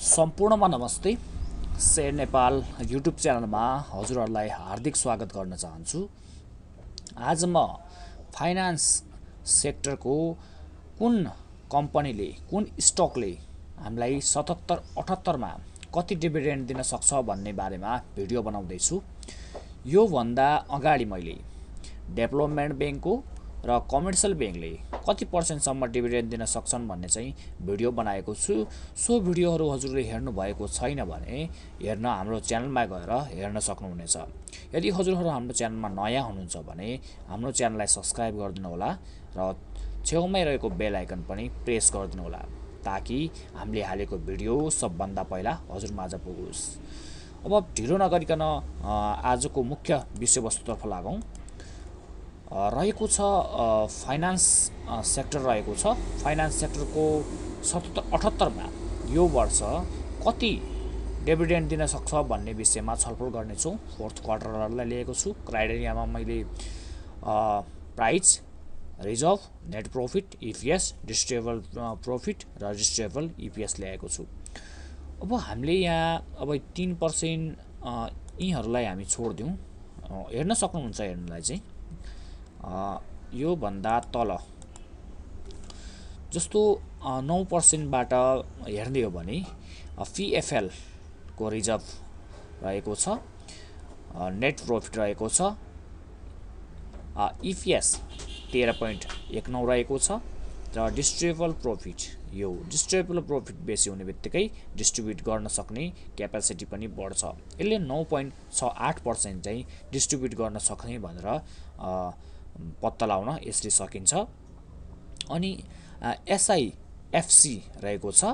सम्पूर्णमा नमस्ते। Share Nepal YouTube च्यानलमा हजुरहरूलाई हार्दिक स्वागत गर्न चाहन्छु। आज म फाइनान्स सेक्टरको कुन कम्पनीले कुन स्टकले हामीलाई 77-78 मा कति डिभिडेन्ड दिन सक्छ भन्ने बारेमा भिडियो बनाउँदैछु। यो भन्दा अगाडि मैले डेभलपमेन्ट ब्याङ्कको र कमर्सियल ब्याङ्कले कति पर्सेन्टसम्म डिभिडेन्ड दिन सक्छन् भन्ने चाहिँ भिडियो बनाएको छु। सो भिडियोहरू हजुरले हेर्नु भएको छैन भने हेर्न हाम्रो च्यानलमा गएर हेर्न सक्नुहुनेछ। यदि हजुरहरू हाम्रो च्यानलमा नयाँ हुनुहुन्छ भने हाम्रो च्यानललाई सब्स्क्राइब गरिदिनु होला र छेउमै रहेको बेल आइकन पनि प्रेस गरिदिनु होला ताकि हामीले हालेको भिडियो सबभन्दा पहिला हजुरमाझ पुगोस्। अब ढिलो नगरिकन आजको मुख्य विषयवस्तुतर्फ लागौँ। रहेको छ फाइनान्स सेक्टर रहेको छ। फाइनान्स सेक्टरको 77-78 मा यो वर्ष कति डिभिडेन्ड दिन सक्छ भन्ने विषयमा छलफल गर्नेछौँ। फोर्थ क्वार्टरलाई लिएको छु। क्राइटेरियामा मैले price, reserve, net profit, EPS, distributable profit र डिस्ट्रिब्युटेबल इपिएस ल्याएको छु। अब हामीले यहाँ अब 3% यीहरूलाई हामी छोड्दिउँ। हेर्न सक्नुहुन्छ। हेर्नलाई चाहिँ यो भन्दा तल जस्तो 9% बाट हेर्ने हो भने पिएफएल को रिजर्भ रहेको छ, नेट प्रॉफिट रहेको छ, इपिएस 13.19 रहेको छ र डिस्ट्रिब्युटेबल प्रॉफिट, यो डिस्ट्रिब्युटेबल प्रॉफिट बेसी हुने बित्तिकै डिस्ट्रिब्युट गर्न सक्ने क्यापेसिटी पनि बढ्छ। यसले 9.68% चाहिँ डिस्ट्रिब्युट गर्न सक्ने भनेर पत्ता लगाउन यसले सकिन्छ। अनि एसआइएफसी रहेको छ,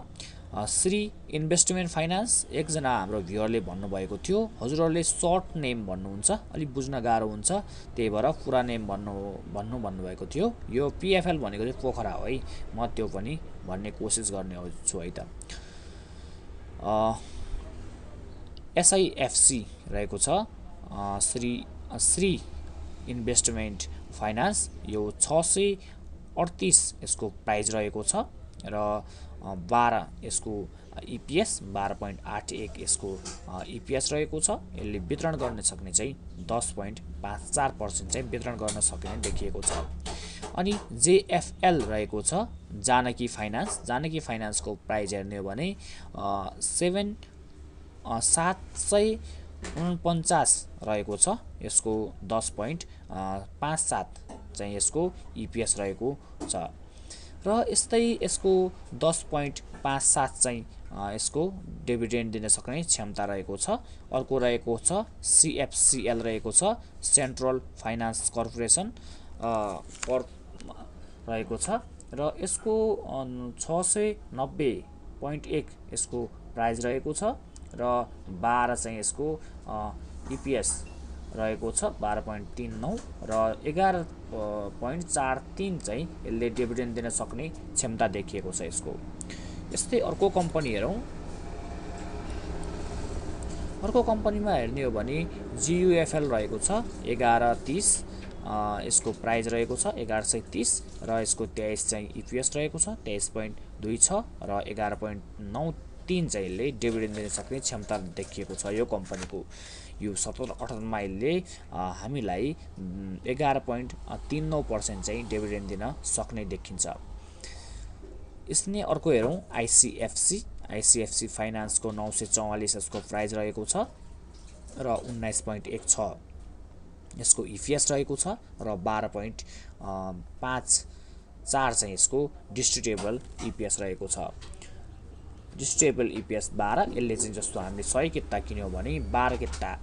श्री इन्भेस्टमेन्ट फाइनान्स। एकजना हाम्रो भ्युअरले भन्नुभएको थियो हजुरहरूले सर्ट नेम भन्नुहुन्छ, अलिक बुझ्न गाह्रो हुन्छ, त्यही भएर पुरा नेम भन्नुभएको थियो। यो पिएफएल भनेको चाहिँ पोखरा हो है, म त्यो पनि भन्ने कोसिस गर्ने छु है त। एसआइएफसी रहेको छ, श्री इन्भेस्टमेन्ट फाइनान्स। यो 638 यसको प्राइस रहेको छ र 12 यसको इपिएस, 12.81 यसको इपिएस रहेको छ। यसले वितरण गर्न सक्ने चाहिँ 10.54% चाहिँ वितरण गर्न सक्ने देखिएको छ। अनि जेएफएल रहेको छ, जानकी फाइनान्स। जानकी फाइनान्सको प्राइस हेर्ने हो भने 749 रहेको छ। यसको 10.57 चाहिँ यसको इपिएस रहेको छ र यस्तै यसको 10.57 चाहिँ यसको डिभिडेन्ड दिन सक्ने क्षमता रहेको छ। अर्को रहेको छ सिएफसिएल रहेको छ, सेन्ट्रल फाइनान्स कर्पोरेसन रहेको छ र यसको 690.1 यसको प्राइस रहेको छ र 12 चाहिँ यसको इपिएस रहेको छ, 12.39 र 11.43 चाहिँ यसले डिभिडेन्ड दिन सक्ने क्षमता देखिएको छ यसको। यस्तै अर्को कम्पनी हेरौँ। अर्को कम्पनीमा हेर्ने हो भने जियुएफएल रहेको छ, 1130 यसको प्राइस रहेको छ, 1130 र यसको 23 चाहिँ इपिएस रहेको छ, 23.26 र 11.93 चाहिँ यसले डिभिडेन्ड दिन सक्ने क्षमता देखिएको छ यो कम्पनीको। यो 77-78 मा यसले हामीलाई 11.39% चाहिँ डिभिडेन्ड दिन सक्ने देखिन्छ। यसले अर्को हेरौँ आइसिएफसी फाइनान्सको 944 यसको प्राइस रहेको छ र 19.16 यसको इपिएस रहेको छ र 12.54 चाहिँ यसको डिस्ट्रिब्युटेबल इपिएस रहेको छ। Distributable EPS 12। यसले चाहिँ जस्तो हामीले 100 किता किन्यो भने 12 किता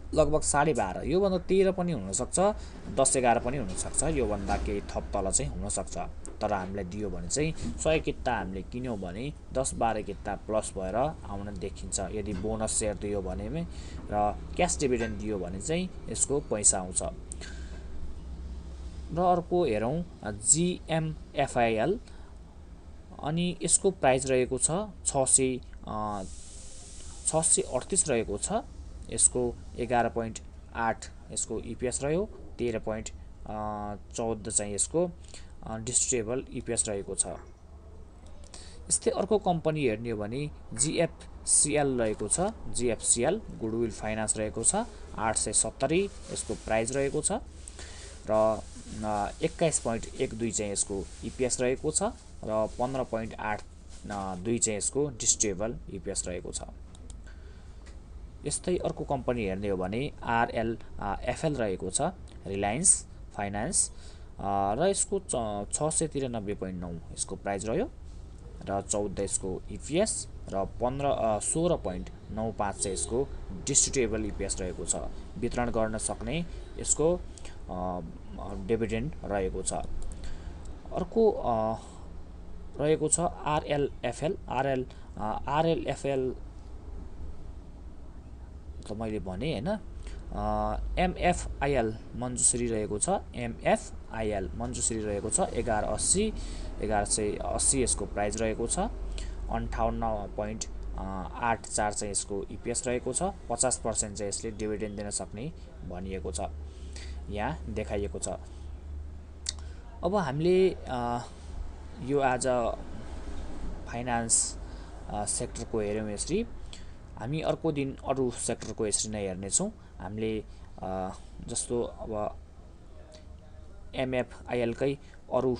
लगभग 12.5, योभन्दा 13 पनि हुनसक्छ, 10-11 पनि हुनसक्छ, योभन्दा केही थप तल चाहिँ हुनसक्छ। तर हामीलाई दियो भने चाहिँ 100 किता हामीले किन्यौँ भने 10-12 किता प्लस भएर आउन देखिन्छ। यदि बोनस सेयर दियो भने र क्यास डिभिडेन्ड दियो भने चाहिँ यसको पैसा आउँछ। र अर्को हेरौँ जिएमएफआइएल। अनि यसको प्राइस रहेको छ 638 रहेको छ। यसको 11.8 यसको इपिएस रह्यो, 13.14 चाहिँ यसको डिस्ट्रिब्युटेबल इपिएस रहेको छ। यस्तै अर्को कम्पनी हेर्ने हो भने जिएफसिएल रहेको छ। जिएफसिएल गुडविल फाइनान्स रहेको छ 870 यसको प्राइस रहेको छ र 21.12 चाहिँ यसको इपिएस रहेको छ र 15.82 चाहिँ यसको डिस्ट्रिब्युटेबल इपिएस रहेको छ। यस्तै अर्को कम्पनी हेर्ने हो भने आरएलएफएल रहेको छ रिलायन्स फाइनान्स र यसको 693.9 यसको प्राइस रह्यो र 14 यसको इपिएस र 16.95 चाहिँ यसको डिस्ट्रिब्युटेबल इपिएस रहेको छ। वितरण गर्न सक्ने यसको डिभिडेन्ड रहेको छ। अर्को रहेको छ आरएलएफएल। आरएलएफएल त मैले भने हैन, एमएफआइएल मञ्जुश्री रहेको छ। एमएफआइएल मञ्जुश्री रहेको छ 1180 यसको प्राइस रहेको छ। 58.84 चाहिँ यसको इपिएस रहेको छ। 50% चाहिँ यसले डिभिडेन्ड दिन सक्ने भनिएको छ, यहाँ देखाइएको छ। अब हामीले यो आज फाइनान्स सेक्टरको हेर्यौँ यसरी। हामी अर्को दिन अरू सेक्टरको यसरी नै हेर्नेछौँ। हामीले जस्तो अब एमएफआइएलकै अरू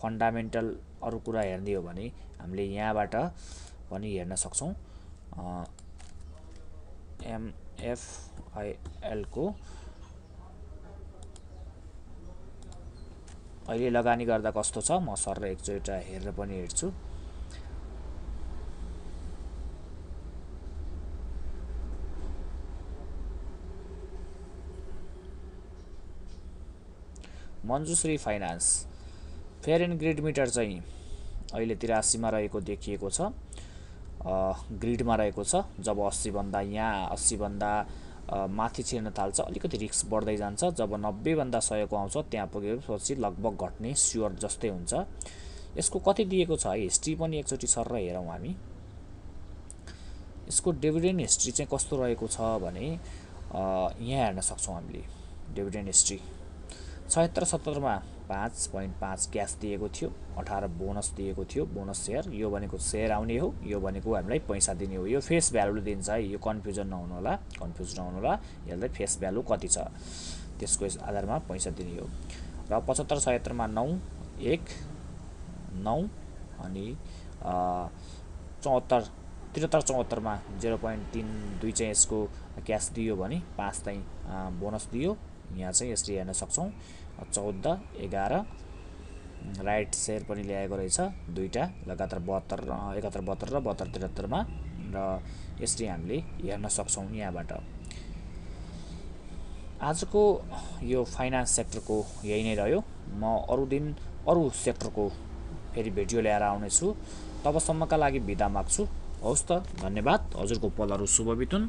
फन्डामेन्टल अरू कुरा हेर्ने हो भने हामीले यहाँबाट पनि हेर्न सक्छौँ। एमएफआइएलको अहिले लगानी गर्दा कस्तो छ म सर एकचोटि हेरेर पनि हेर्छु। Manjushree finance fair and grid meter चाहिँ अहिले 83 मा रहेको देखिएको छ। ग्रिडमा रहेको छ। जब 80 भन्दा यहाँ 80 भन्दा माथि छिर्न थाल्छ अलिकति रिस्क बढ्दै जान्छ। जब 90 भन्दा 100 को आउँछ त्यहाँ पुगेपछि लगभग घट्ने स्योर जस्तै हुन्छ। यसको कति दिएको छ है हिस्ट्री पनि एकचोटि सर हेरौँ हामी। यसको डिभिडेन्ड हिस्ट्री चाहिँ कस्तो रहेको छ भने यहाँ हेर्न सक्छौँ हामीले। डिभिडेन्ड हिस्ट्री 76-77 मा 5.5 क्यास दिएको थियो, 18 बोनस दिएको थियो, बोनस सेयर। यो भनेको सेयर आउने हो, यो भनेको हामीलाई पैसा दिने हो। यो फेस भ्यालुले दिन्छ है, यो कन्फ्युजन नहुनु होला, यसलाई फेस भ्यालु कति छ त्यसको आधारमा पैसा दिने हो। र 75-76 मा 9 1 9 अनि 73-74 मा 0.32 चाहिँ यसको क्यास दियो भने 5 चाहिँ बोनस दियो। यहाँ चाहिँ यसरी हेर्न सक्छौँ। 14 11 राइट सेयर पनि ल्याएको रहेछ दुईटा लगातार 71 र 72-73 मा र यसरी हामीले हेर्न सक्छौँ यहाँबाट। आजको यो फाइनान्स सेक्टरको यही नै रह्यो। म अरू दिन अरू सेक्टरको फेरि भिडियो ल्याएर आउनेछु। तबसम्मका लागि बिदा माग्छु। हवस् त, धन्यवाद। हजुरको पलहरू शुभ बितुन्।